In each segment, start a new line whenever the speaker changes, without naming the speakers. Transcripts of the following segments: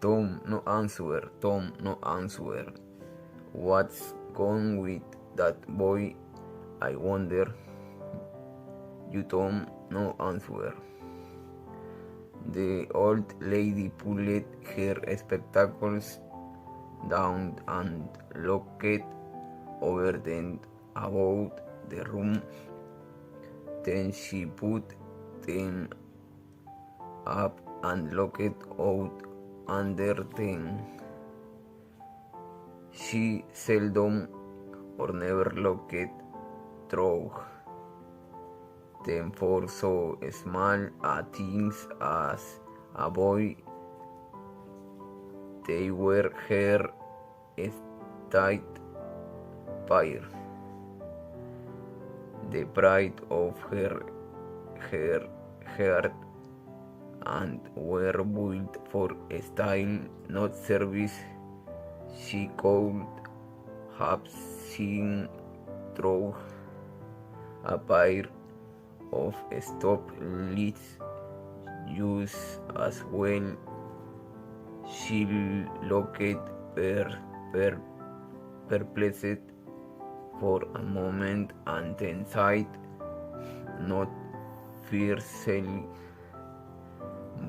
Tom no answer. Tom no answer. What's gone with that boy, I wonder? You Tom no answer. The old lady pulled her spectacles down and looked over them about the room. Then she put them up and looked out under them. She seldom or never looked through them for so small a things as a boy. They were her state fire, the pride of her heart, and were built for style, not service. She could have seen through a pair of stop-lights just as well. She looked perplexed for a moment and then sighed, not fiercely,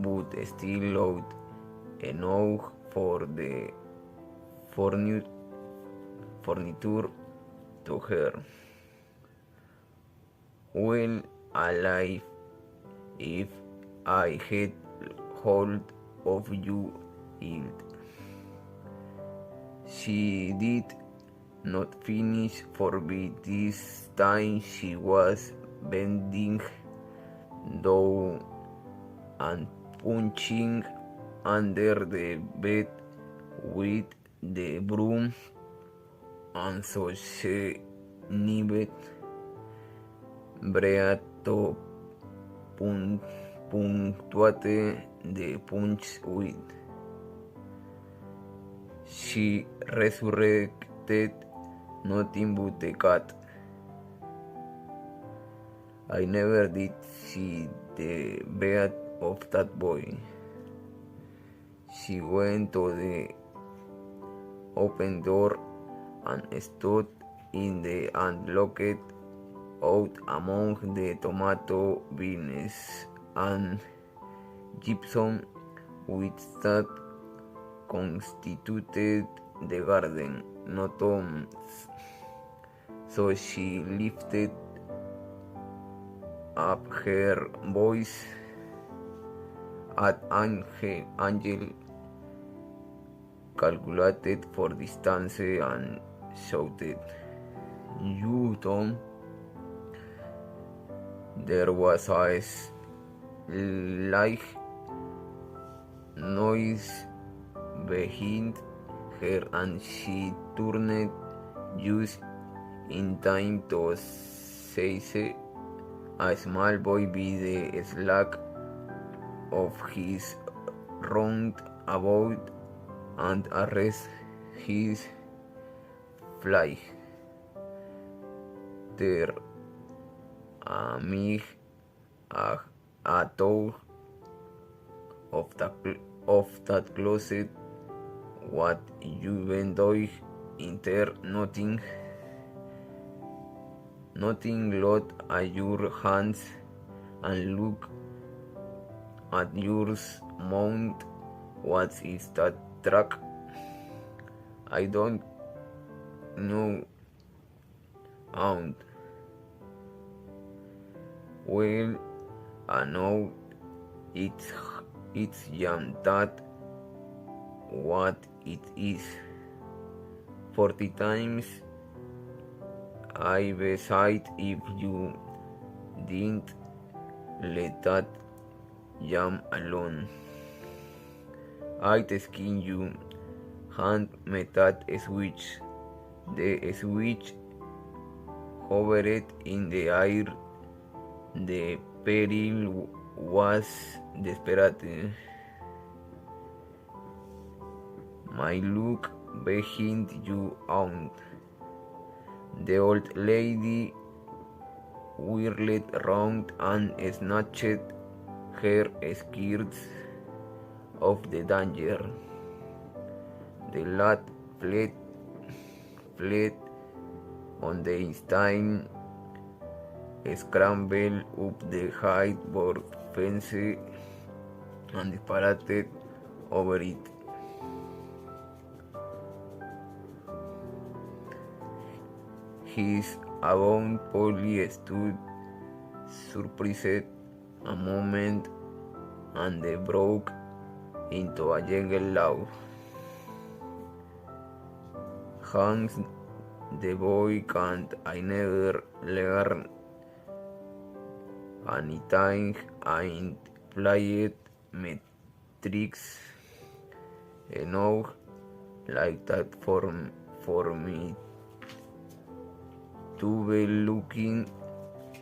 but still loud enough for the furniture to her. Well, alive, if I had hold of you, yield. She did not finish, for by this time she was bending down and punching under the bed with the broom, and so she nibbed Breato punctuate the punch with. She resurrected nothing but the cat. I never did see the beard of that boy. She went to the open door and stood in the and looked out among the tomato beans and gypsum which that constituted the garden, no Tom's. So she lifted up her voice at Angel calculated for distance and shouted, "You, Tom!" There was a slight noise behind her and she turned just in time to see a small boy by the slack of his roundabout and arrest his flight. There amid a door of that closet, what you been doing in there? Nothing. Load at your hands and look at yours mount. What is that track? I don't know, aunt. Well, I know it's jam that what it is. 40 times I beside if you didn't let that jam alone. I'd skin you. Hand me that switch. The switch hovered in the air. The peril was desperate. My look behind you, aunt. The old lady whirled round and snatched her skirts of the danger. The lad fled on the instant, scrambled up the high board fence and disparated over it. His avowed Polly stood surprised a moment and they broke into a gentle laugh. Hans, the boy can't I never learn anything. I ain't played metrics enough like that for me to be looking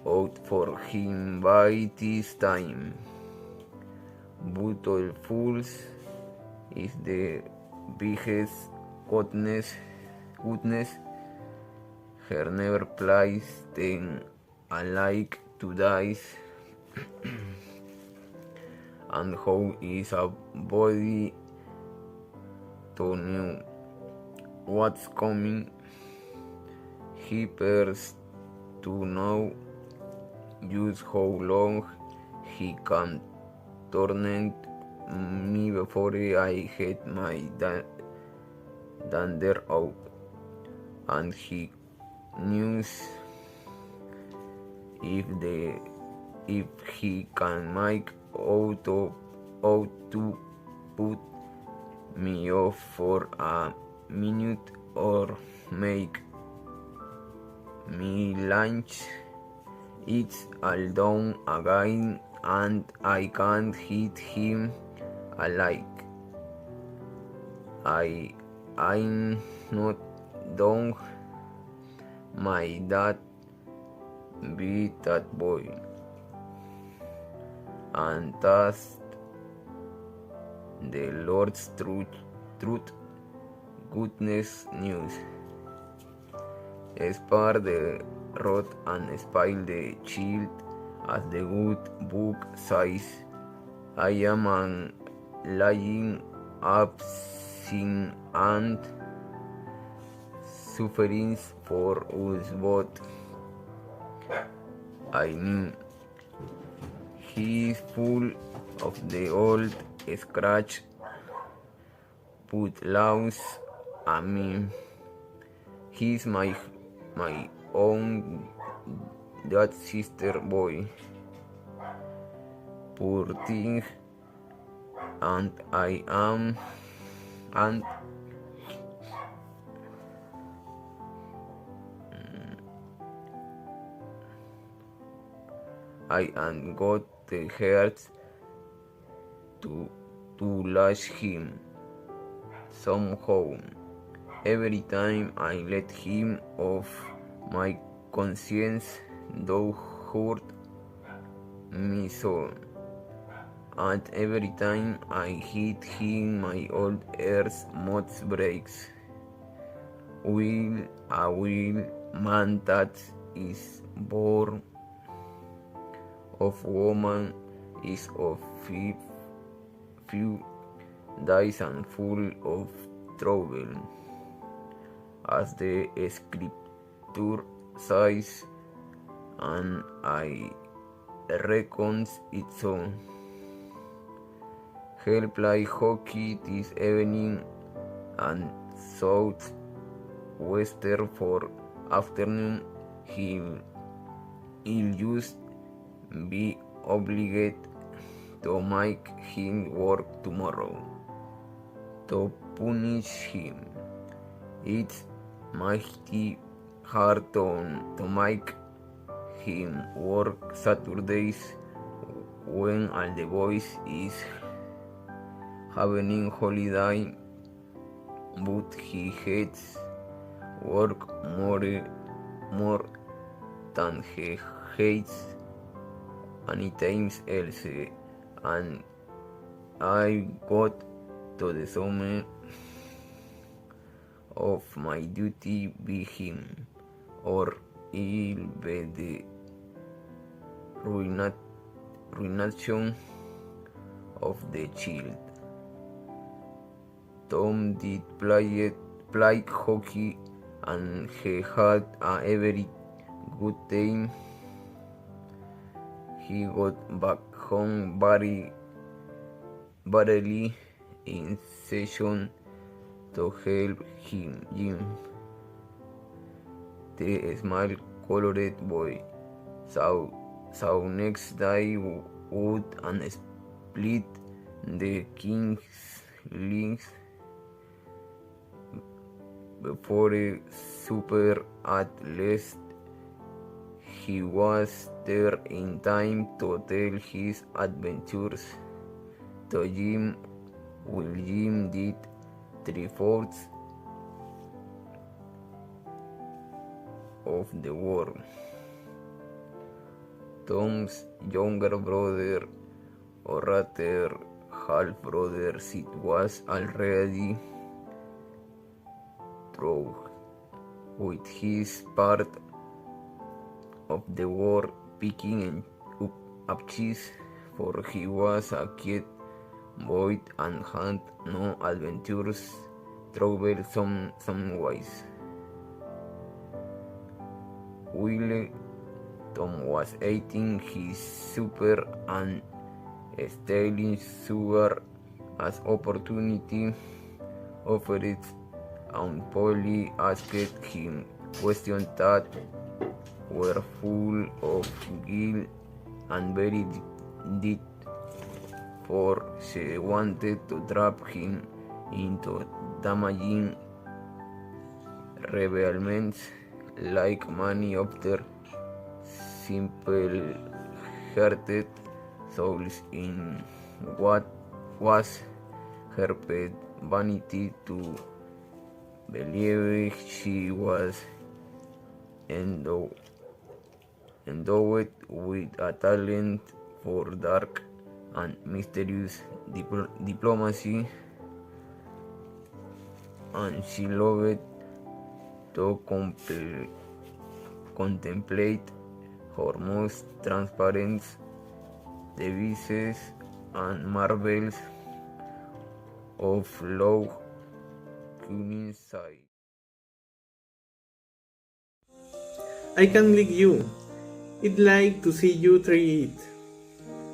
out for him by this time. But all fools is the biggest goodness. Her never plays them alike to dice. And how is a body to know what's coming? He appears to know just how long he can torment me before I get my dander out, and he knows if he can make out to put me off for a minute or make me lunch. It's all down again and I can't hit him alike. I'm not down. My dad beat that boy, and that's the Lord's truth, goodness news. Spare the rod and spoil the child, as the good book says. I am an lying up sin and sufferings for us both. I knew he is full of the old scratch, put laws I mean. He's my own that sister boy. Poor thing, and I am got the heart to lash him somehow. Every time I let him off, my conscience does hurt me so, and every time I hit him, my old earth much breaks. Will a man that is born of woman is of few days and full of trouble, as the scripture says, and I reckon it so. He'll play hockey this evening and southwestern for afternoon. He'll just be obliged to make him work tomorrow to punish him. It's mighty hard to make him work Saturdays when all the boys is having holiday, but he hates work more than he hates anything else, and I got to the sum of my duty be him, or it'll be the ruination of the child. Tom did play hockey and he had a very good time. He got back home very early in session to help him gym. The small colored boy saw next day wood and split the king's legs before a super at least. He was there in time to tell his adventures to Jim, while Jim did 3/4 of the work. Tom's younger brother, or rather half-brother, Sid was already through with his part of the war, picking up cheese, for he was a kid boy and had no adventures troublesome ways. While Tom was eating his supper and stealing sugar as opportunity offered, and Polly asked him questions that were full of guilt and very deep, for she wanted to trap him into damaging rebellions like many of their simple-hearted souls in what was her pet vanity to believe she was endowed with a talent for dark and mysterious diplomacy, and she loved to contemplate her most transparent devices and marvels of low cunning side.
I can lick you. I'd like to see you try it.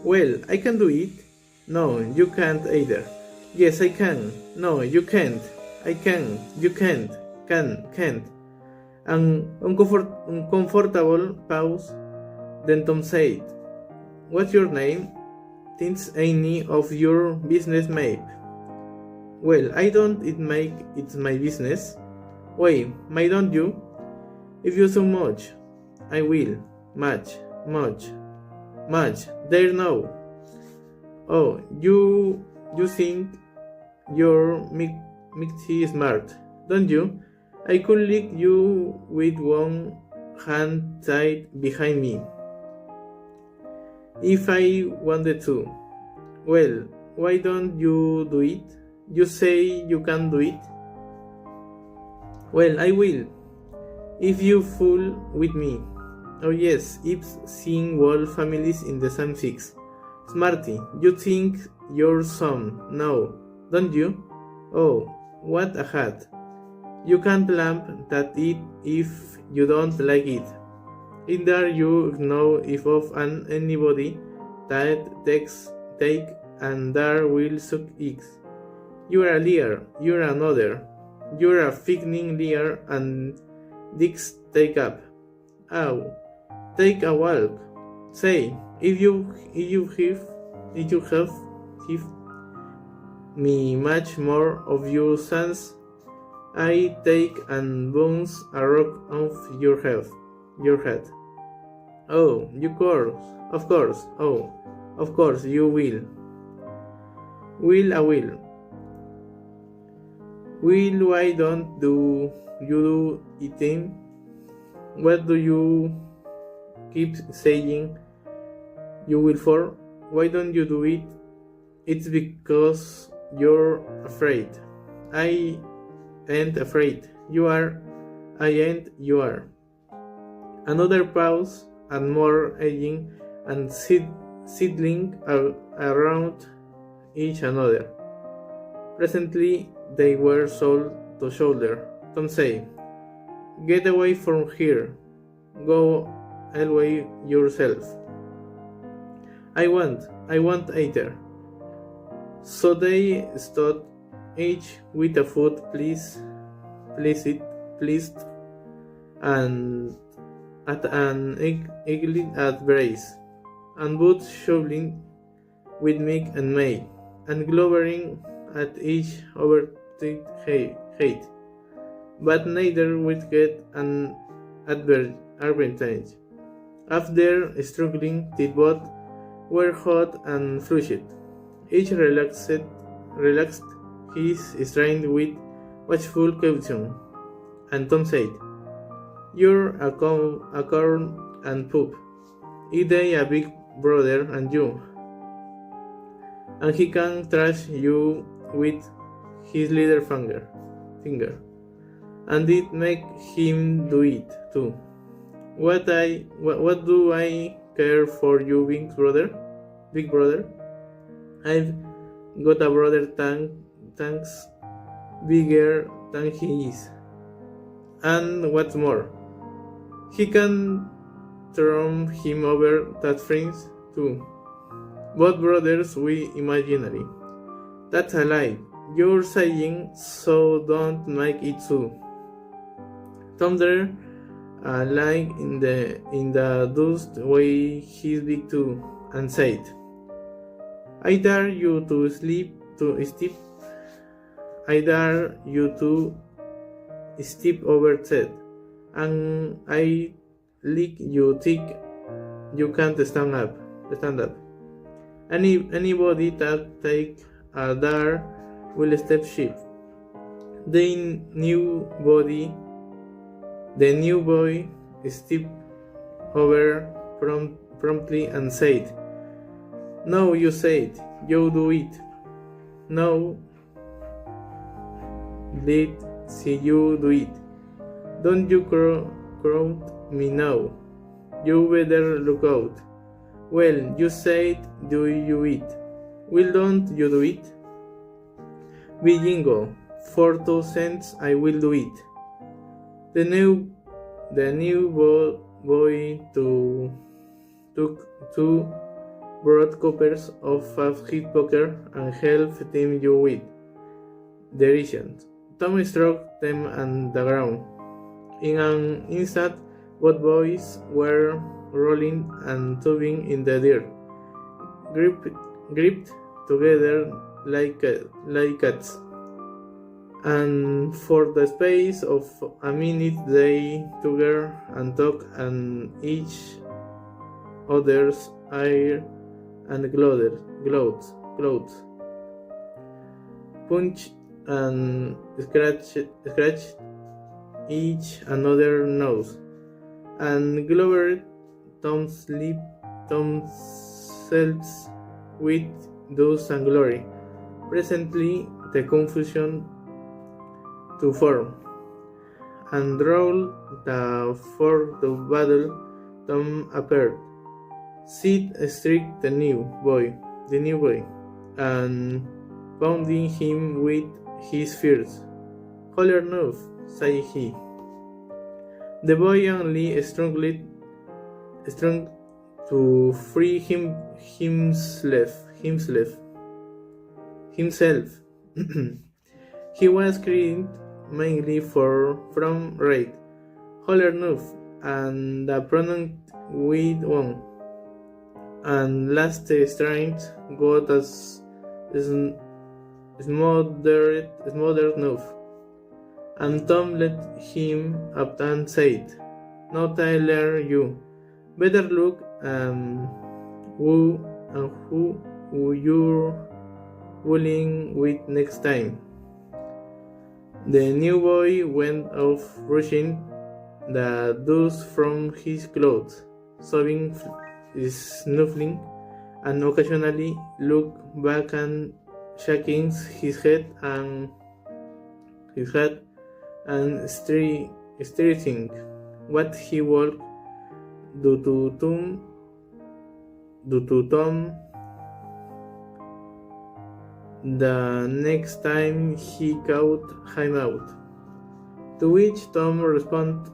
Well, I can do it. No, you can't either. Yes, I can. No, you can't. I can. You can't. Can't. An uncomfortable pause. Then Tom said, "What's your name?" "It's any of your business, mate." "Well, I don't it make it's my business." "Why, why don't you?" "If you so much." "I will. Much. There now." "Oh, you think you're mighty smart, don't you? I could lick you with one hand tied behind me if I wanted to." "Well, why don't you do it? You say you can do it." "Well, I will, if you fool with me." "Oh yes, I've seen wolf families in the same fix." "Smarty, you think you're some now, don't you?" "Oh, what a hat. You can't lamp that it if you don't like it. Either you know if of an anybody that take and there will suck eggs. You're a liar, you're another. You're a fighting liar and dicks take up. Ow, take a walk. Say, if you have give me much more of your sense, I take and bounce a rock off your head. "Oh, of course, oh, of course you will." I will." "Will, why don't you do it then? What do you keep saying you will for? Why don't you do it?" "It's because you're afraid." "I ain't afraid. You are. I ain't. You are." Another pause, and more edging and sidling around each another. Presently, they were shoulder to shoulder. Tom said, "Get away from here. Go away yourself." I want either. So they stood, each with a foot pleased, and at an eagle at brace, and both shoveling with Mick and May, and glowering at each other hate, but neither would get an advantage. After struggling, the both were hot and flushed. Each relaxed his strength with watchful caution, and Tom said, "You're a corn and poop. They a big brother and you, and he can thrash you with his little finger, and it make him do it too. What do I care for you, big brother? I've got a brother thanks bigger than he is, and what's more, he can throw him over that friends too. Both brothers we imaginary. That's a lie. You're saying so. Don't make it so." Tom there, lying in the dust way he's big too, and said, "I dare you to step. I dare you to step over Ted, and I lick you thick. You can't stand up. Anybody that take a dare will step ship." The new boy stepped over promptly and said, "No, you said, you do it. No, let's see you do it. Don't you crowd me now. You better look out." "Well, you said, do you it? Well, don't you do it?" "Be jingo, for 2 cents I will do it." The new boy took 2 broad coppers of his poker and helped him you with derision. Tom struck them on the ground. In an instant, both boys were rolling and tumbling in the dirt, gripped together like cats. And for the space of a minute they together and talked and each other's eye and clothes, punched and scratched each another nose, and glowered themselves with dust and glory. Presently the confusion to form, and roll for the battle. Tom appeared. Sid struck the new boy, and pounding him with his fists. "Hold your nerve," said he. The boy only struggled to free himself. He was crying mainly from rage. "Hold your nerve," and the pronounced with one, and last the strength got as smothered nerve. And Tom let him up and said, "Now Tyler, you better look who you're fooling with next time." The new boy went off brushing the dust from his clothes, sobbing, snuffling, and occasionally looked back and shaking his head and stretching what he walked do to Tom the next time he caught him out. To which Tom responded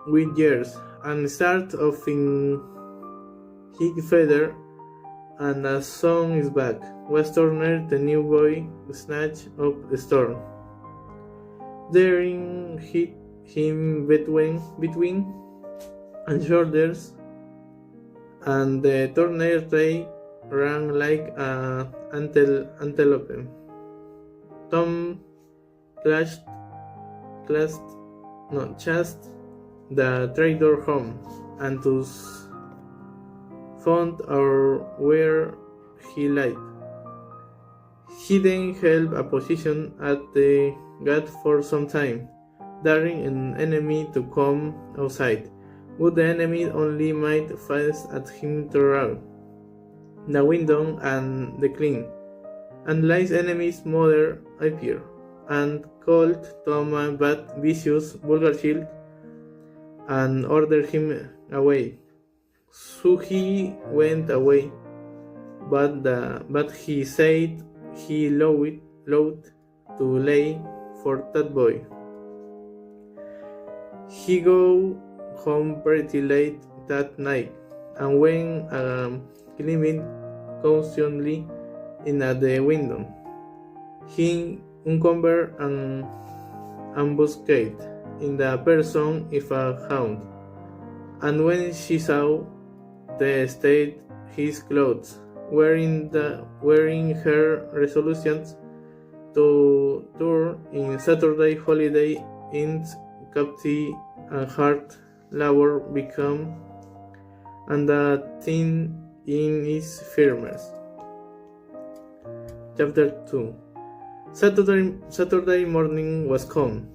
with years, and start offing his feather, and a song is back. Was Turner the new boy snatched up the storm, daring hit him between and shoulders, and the Turner tail ran like an antelope. Tom chased the traitor home, and to found out where he lay. He then held a position at the gate for some time, daring an enemy to come outside, but the enemy only might face at him through the window and the clean. And Ly's enemy's mother appeared, and called Tom a bad, vicious, vulgar child, and ordered him away. So he went away, but he said he loved to lay for that boy. He go home pretty late that night, and when climbing constantly in at the window, he uncovered an ambuscade in the person of a hound, and when she saw the state his clothes, wearing her resolutions to tour in Saturday holiday in captivity and hard labor become, and the thing in his firmness. Chapter 2. Saturday morning was come,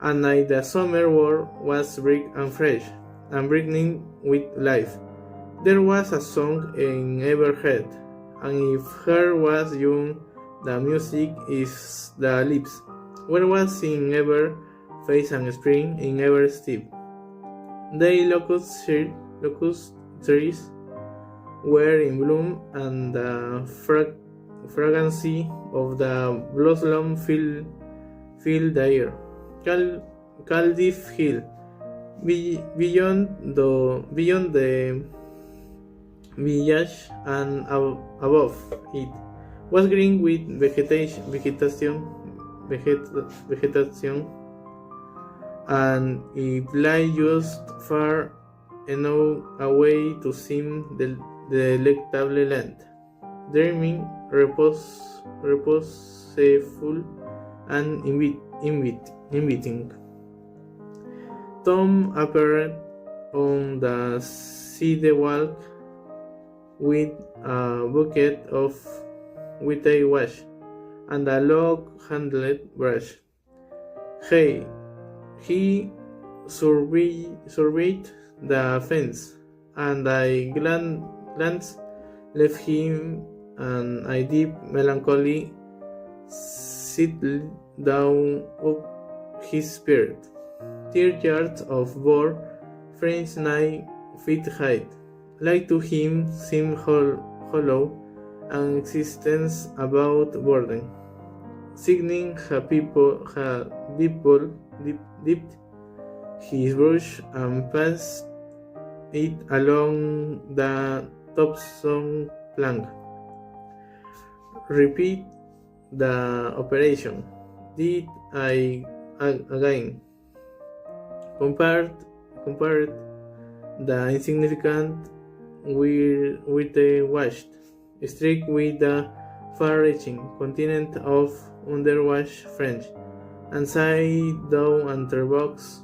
and night the summer world was bright and fresh, and brimming with life. There was a song in every head, and if her was young, the music is the lips. Where was in every face and spring in every step. The locust trees were in bloom, and the fragrance of the blossom filled the air. Cardiff Hill, beyond the village and above it, was green with vegetation, and it lay just far enough away to seem the delectable land, dreaming, reposeful, and inviting. Tom appeared on the sidewalk with a bucket with a wash and a log-handled brush. He surveyed the fence, and I glance left him, and a deep melancholy settled down up his spirit. 30 yards of board, French 9 feet high, like to him seemed hollow, and existence about burden. Signing had dipped his brush and passed it along the topstone plank. Repeat the operation. Did I again? Compared the insignificant with the washed, streak with the far-reaching continent of underwash French, and side down and their box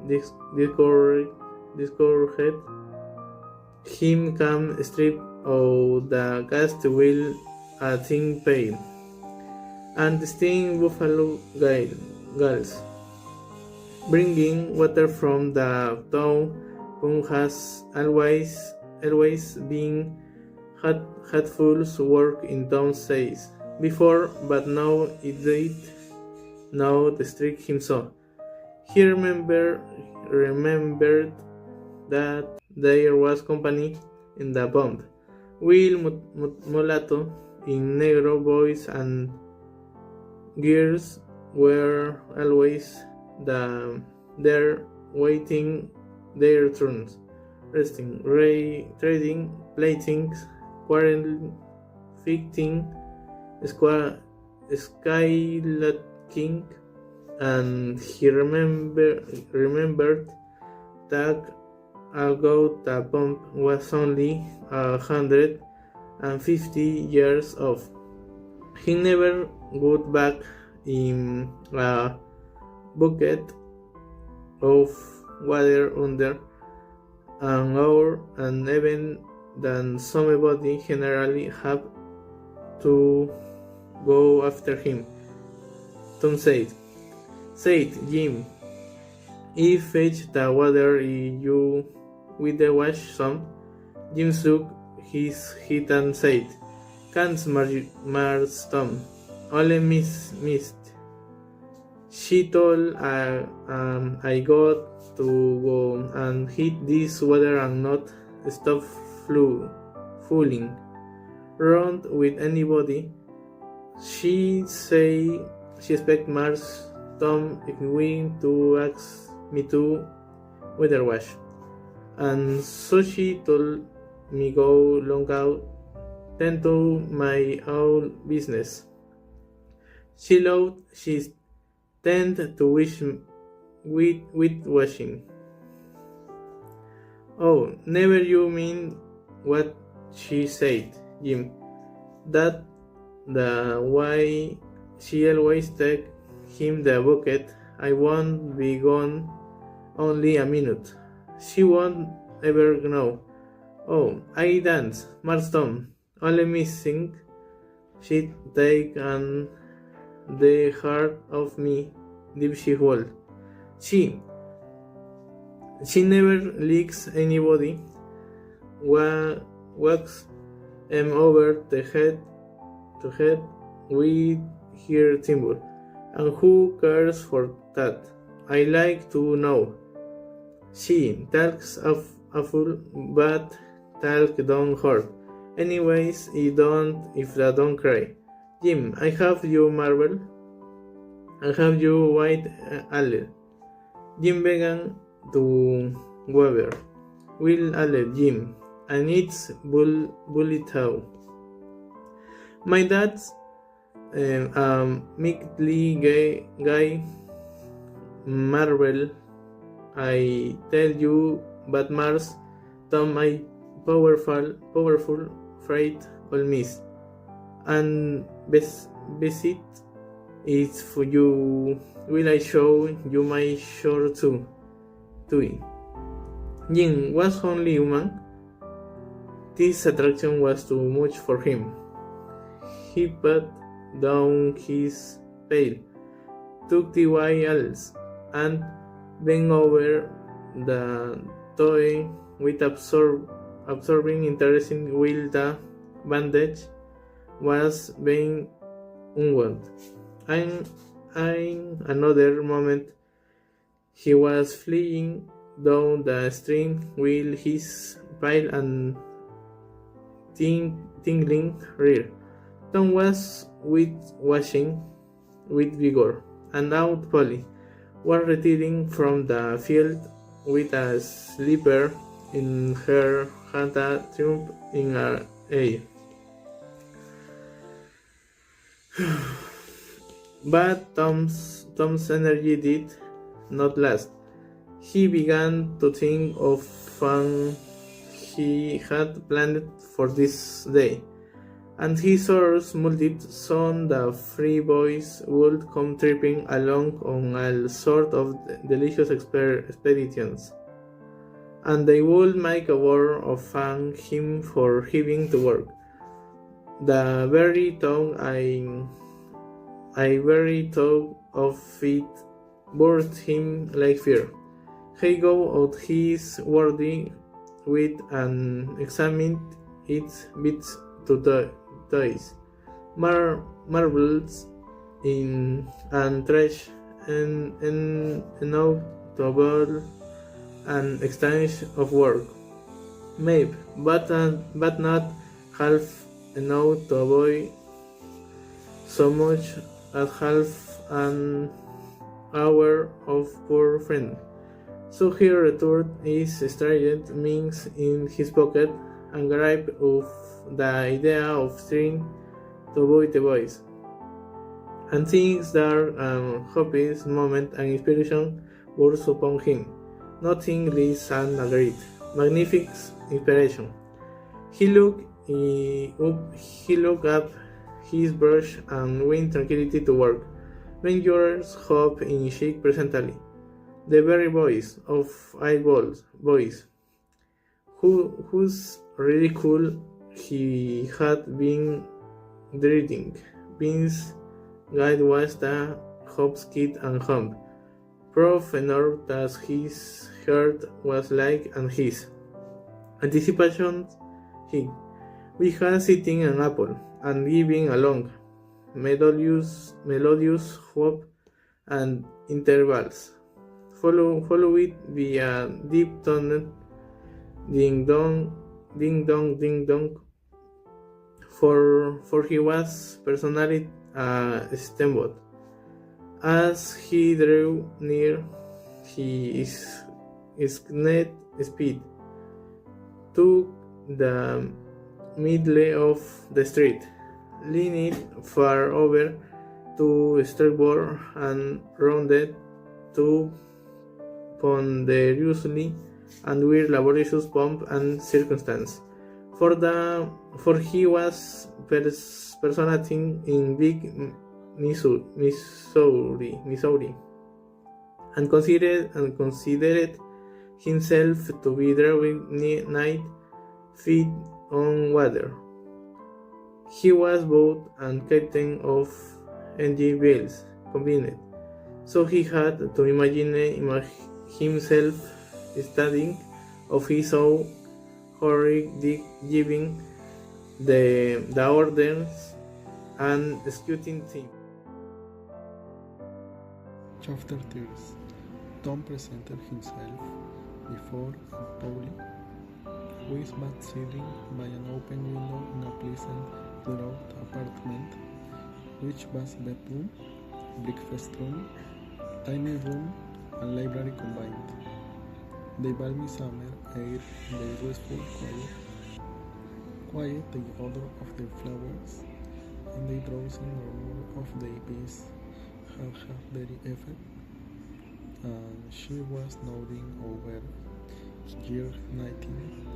discouraged him come strip of the cast wheel a thin pail, and sting buffalo gulls, bringing water from the town who has always been hatful's work in town says before, but now it did now district him so. He remembered that there was company in the pump. Will Mulatto, in negro boys and girls were always there waiting their turns, resting, trading, plating, quarreling, fighting, skylarking, and he remembered that although the pump was only 150 years old, he never got back in a bucket of water under an hour, and even then somebody generally had to go after him. Tom said, Jim, if fetch the water you with the wash some. Jim shook his head and said, Can't Mars Tom, only missed. She told I got to go and hit this water and not stop fooling around with anybody. She say she expect Mars Tom going to ask me to weather wash, and so she told me go long out, tend to my own business. She loved she tend to wish with washing. Oh, never you mean what she said, Jim. That the why she always take him the bucket. I won't be gone only a minute. She won't ever know. Oh, I dance, Marston. Only missing she take and the heart of me deep she hold. She never licks anybody. Walks over the head to head with her timber. And who cares for that? I like to know. She talks a fool, but talk don't hurt. Anyways, if that don't cry. Jim, I have you marble. I have you white ale. Jim began to waver. Will ale, Jim, and it's bully tau. My dad's meekly guy marble. I tell you, but Mars, Tom, my powerful fright will miss. And visit is for you. Will I show you my shore too? Jim was only human. This attraction was too much for him. He put down his pail, took the vials, and bent over the toy with absorbing interest in while the bandage was being unwound. And another moment he was fleeing down the stream with his pile and tingling rear. Tom was washing with vigor, and out Polly was retreating from the field with a slipper in her hand, a triumph in her air. But Tom's energy did not last. He began to think of fun he had planned for this day, and his horse multiplied soon the three boys would come tripping along on all sorts of delicious expeditions, and they would make a war of thank him for having to work. The very tongue I very thought of it burned him like fear. He go out his worthy wit and examined its bits to the toys, marbles in and trash and notable an exchange of work, maybe, but not half enough to avoid so much as half an hour of poor friend. So he returned his strident minx in his pocket and grabbed of the idea of trying to avoid the boys. And things dark and hopeless moment and inspiration burst upon him. Nothing less than a great, magnificent inspiration. He looked up his brush and went tranquilly to work. When yours hope in shake presently. The very voice of eyeballs boys, whose ridicule he had been dreading. Vince's guide was the hop's kid and hump, proof enough that his heart was like and his anticipation we had sitting an apple and giving a long, melodious hope and intervals. Follow it via deep toned ding dong, ding dong, ding dong. For he was personally a steamboat. As he drew near, his net speed took the middle of the street, leaned far over to starboard and rounded to ponderously and with laborious pomp and circumstance. For he was personating in big Missouri, and considered himself to be drawing 9 feet on water. He was boat and captain of NG Bells combined, so he had to imagine himself studying of his own horrid giving the orders and executing things.
Chapter 30. Tom presented himself before Polly, who is but sitting by an open window in a pleasant without apartment, which was bedroom, breakfast room, dining room, and library combined. The balmy summer air, the restful quiet the odor of the flowers, and the drowsy murmur of the bees had their effect, and she was nodding over year 19,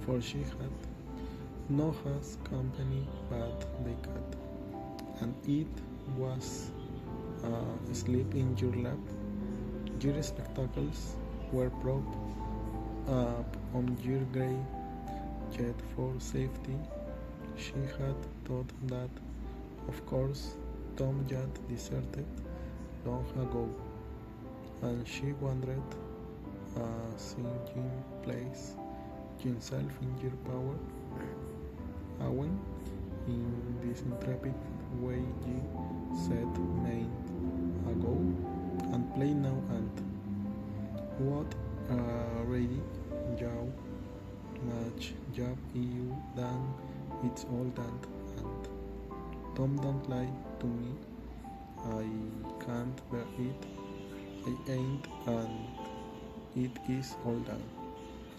for she had no house company but the cat, and it was asleep in your lap. Your spectacles were propped up on your grey jet for safety. She had thought that, of course, Tom had deserted long ago, and she wondered, singing place himself in your power, when in this intrepid way ye said main ago, and play now and what ready yow much job you done, it's all done, and Tom don't lie to me, I can't bear it, I ain't, and it is all done.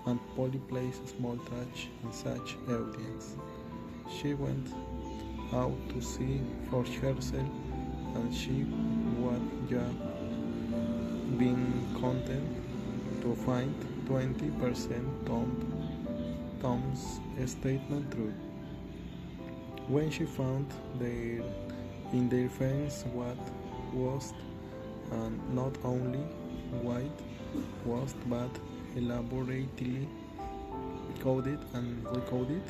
And Polly plays a small touch in such audience. She went out to see for herself, and she would just been content to find 20% Tom's statement true. When she found in their fence what was, and not only white was, but elaborately coded and recoded,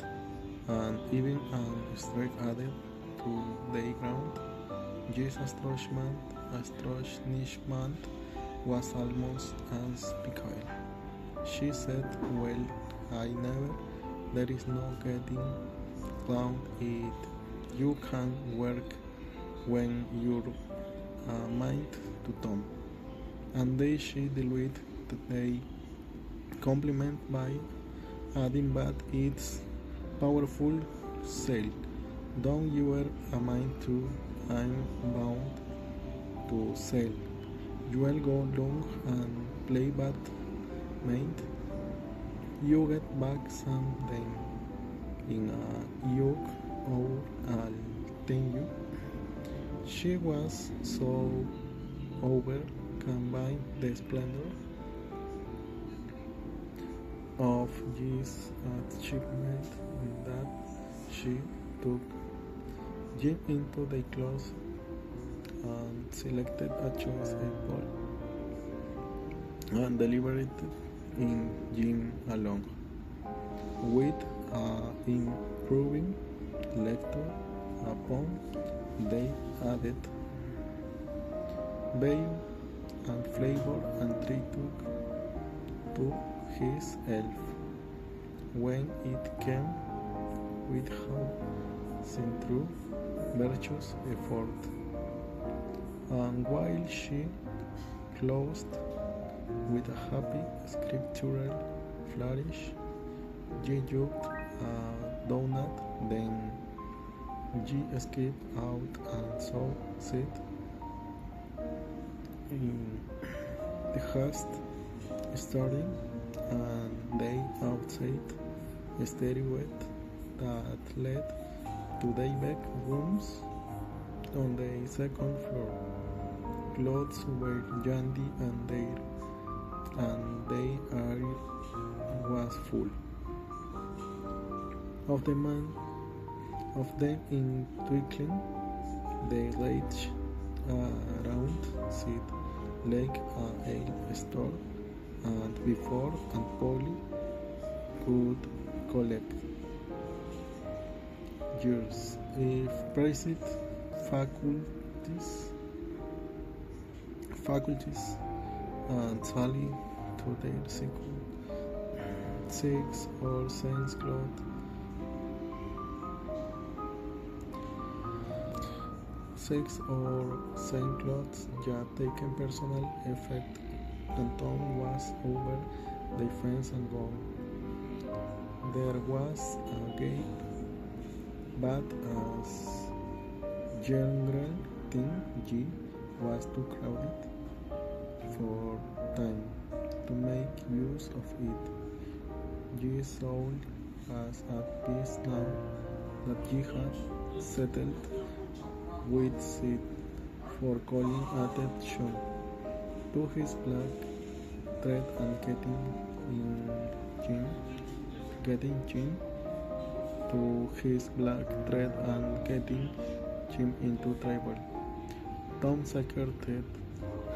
and even a streak added to the ground, this astonishment was almost unspeakable. She said, well, I never, there is no getting round it. You can work when you're mind to Tom. And then she diluted the compliment by adding, but it's powerful sail. Don't you ever a mind to, I'm bound to sail. You'll go long and play bad, mate. You get back someday in a yoke or I'll tell you. She was so overcome by the splendor of this achievement that she took Jim into the closet and selected a choice apple and delivered it in Jim along with improving lecture upon they added value and flavor and treat to his elf when it came with how seen through virtuous effort. And while she closed with a happy scriptural flourish, she juked a donut, then she escaped out and saw sit in the haste starting and they outside a stairway that led to their back rooms on the second floor. Clothes were dandy and their area was full of the man of them in twinkling. They raged around seat like a ale store and before and Polly could collect yours if praised faculties and Sally to their six or sense cloth. Six or same clothes had taken personal effect, and Tom was over the fence and gone. There was a gate, but as general thing, G was too crowded for time to make use of it. G's soul was at peace now that G had settled with it for calling attention to his black thread and getting Jim to his black thread and getting Jim into trouble. Tom secreted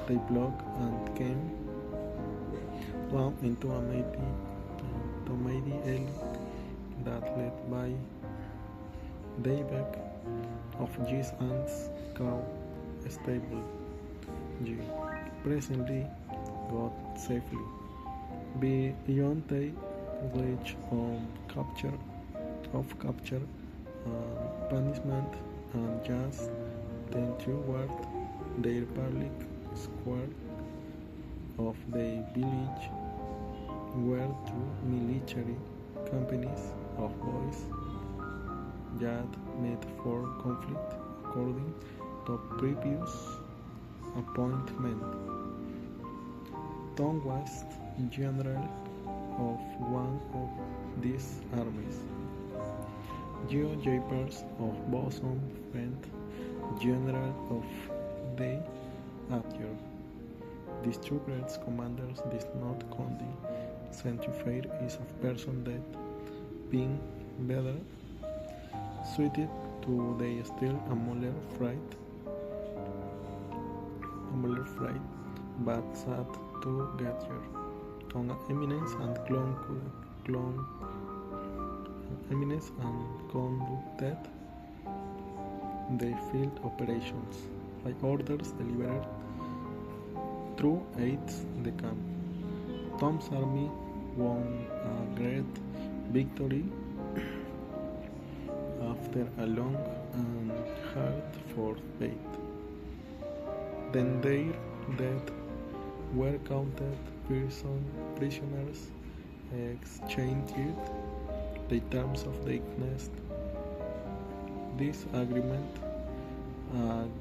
the block and came round into a mighty alley that led by the back of G's aunt's cow stable. G presently got safely beyond the reach of capture and punishment and just then toward their public square of the village were two military companies of boys that met for conflict according to previous appointment. Tom was general of one of these armies. Geo Japers of bosom friend, general of the Atyr. These two great commanders did not condi centufair is of person that being better suited to the still a molar fright, but sad to get here on eminence and conducted the field operations by orders delivered through aides de camp. Tom's army won a great victory after a long and hard-fought fight. Then their dead were counted prisoners, exchanged the terms of the nest this agreement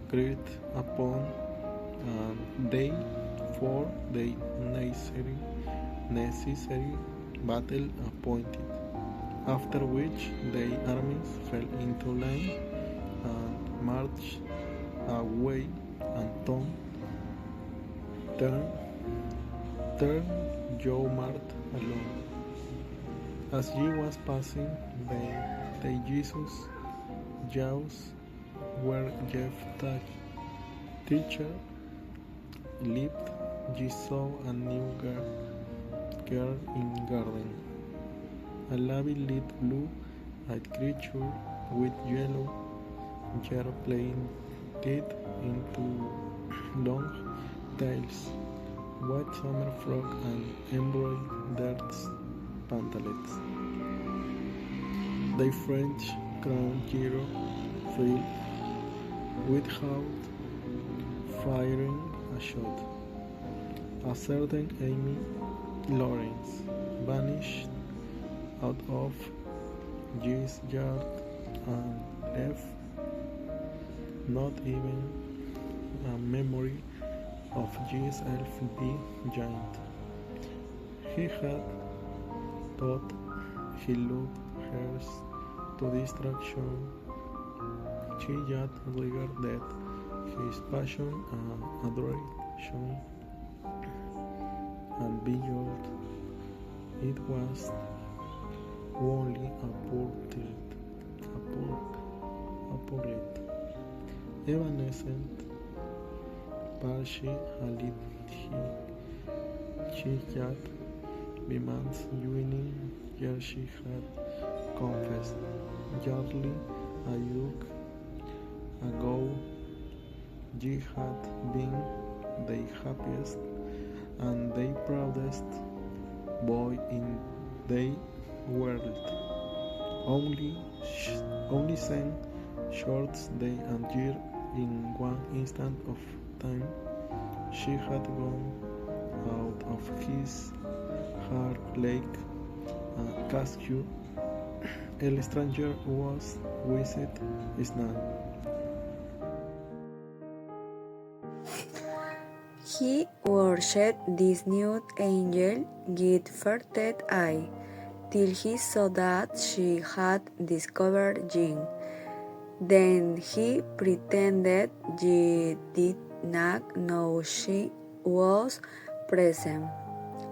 agreed upon, and they for the necessary battle appointed, after which the armies fell into line and marched away, and Tom turned Joe Mart alone. As he was passing, the Jesus jaws where Jeff teacher lived, he saw a new girl in garden, a lovely lit blue-eyed creature with yellow hair plaited into long tails, white summer frock and embroidered pantalettes. The French crown hero fell without firing a shot. A certain Amy Lawrence vanished out of his yard and left not even a memory of his elf giant. He had thought he loved her to distraction. She yet regarded his passion and adoration, and beyond it was only a portrait, evanescent, partially lit. She had been joining here she had confessed yearly a year ago he had been the happiest and the proudest boy in the world. Only same short day and year in one instant of time she had gone out of his heart like a Castillo. El stranger was visit his name.
He worshipped this nude angel with furtive eye, till he saw that she had discovered Jean. Then he pretended he did not know she was present,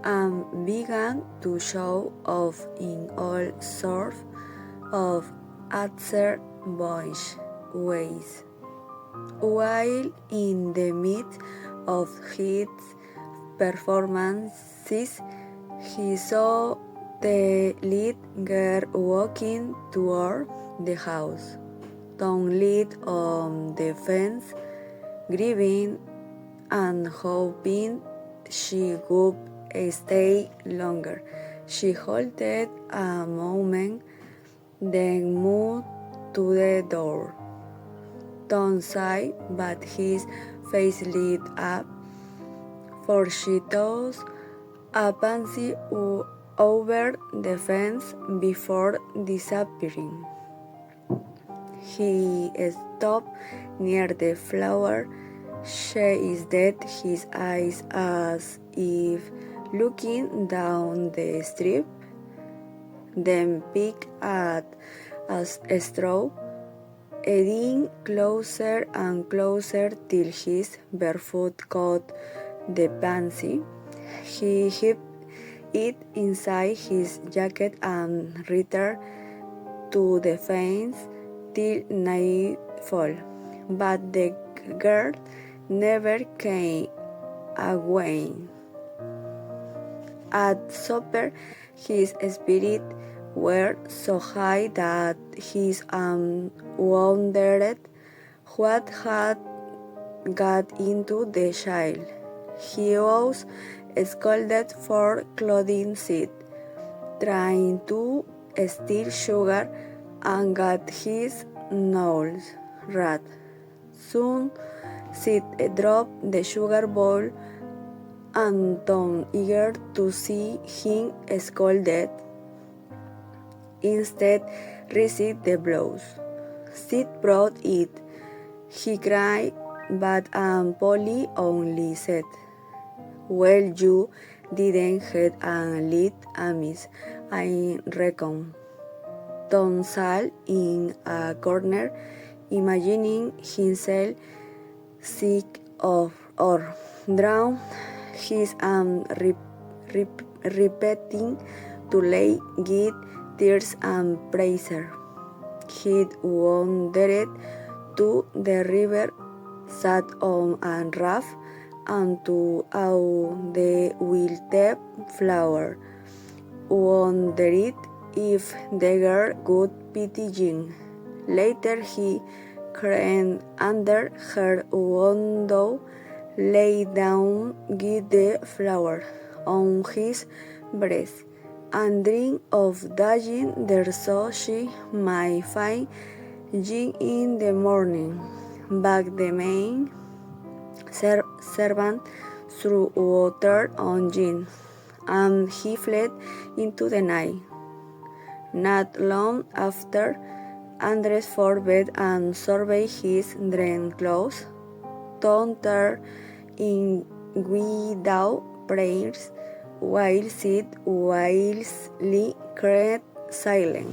and began to show off in all sorts of absurd boyish ways. While in the midst of his performances, he saw the lead girl walking toward the house. Tom leaned on the fence, grieving and hoping she would stay longer. She halted a moment, then moved to the door. Tom sighed, but his face lit up, for she tossed a pansy over the fence before disappearing. He stopped near the flower, shaded his eyes as if looking down the street, then picked at a straw, edging closer and closer till his barefoot caught the pansy. He hid it inside his jacket and returned to the fence till nightfall, but the girl never came again. At supper, his spirits were so high that he wondered what had got into the child. He was scolded for clothing seed, trying to steal sugar, and got his nose rat. Soon Sid dropped the sugar bowl, and Tom, eager to see him scolded, instead received the blows. Sid brought it. He cried, but Polly only said, "Well, you didn't have a lead amiss, I reckon." Tom sat in a corner, imagining himself sick or drowned, his repeating to lay give tears and praiser. He'd wandered to the river, sat on a raft, and to out the wilted flower, wondered if the girl would pity him. Later he crept under her window, lay down with the flower on his breast, and dreamed of dying there so she might find him in the morning. But the maid servant threw water on him, and he fled into the night. Not long after, undressed for bed and surveyed his drenched clothes, Tom turned in without prayers, while Sid wisely kept silent.